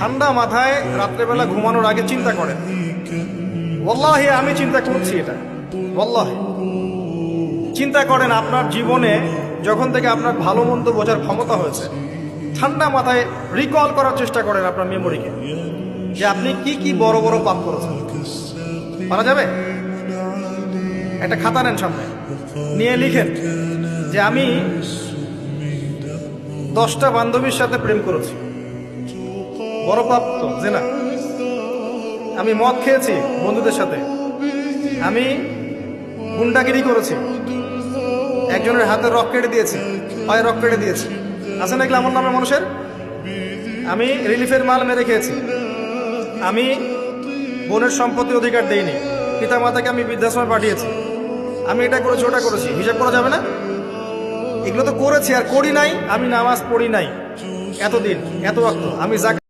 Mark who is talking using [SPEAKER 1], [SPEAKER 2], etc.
[SPEAKER 1] ঠান্ডা মাথায় রাত্রেবেলা ঘুমানোর আগে চিন্তা করেন। ওয়াল্লাহি আমি চিন্তা করছি এটা, ওয়াল্লাহি চিন্তা করেন আপনার জীবনে যখন থেকে আপনার ভালো মন্দ বোঝার ক্ষমতা হয়েছে, ঠান্ডা মাথায় রিকল করার চেষ্টা করেন আপনার মেমোরিকে, যে আপনি কি কি বড় বড় পাপ করেছেন। পারা যাবে? একটা খাতা নেন সামনে, নিয়ে লিখেন যে আমি 10টা বান্ধবীর সাথে প্রেম করেছি, বড় পাপ তো যে না। আমি মদ খেয়েছি বন্ধুদের সাথে, আমি গুন্ডাগিরি করেছি, একজনের হাতে রক কেটে দিয়েছি, পায়ে রক কেটে দিয়েছি, আছে নাকি আমার নামে মানুষের? আমি রিলিফের মাল মেরে খেয়েছি, আমি বোনের সম্পত্তি অধিকার দেইনি, পিতা মাতাকে আমি বৃদ্ধাশ্রমে পাঠিয়েছি, আমি এটা করেছি ওটা করেছি। হিসাব করা যাবে না? এগুলো তো করেছি আর করি নাই। আমি নামাজ পড়ি নাই এতদিন, এত ওয়াক্ত, আমি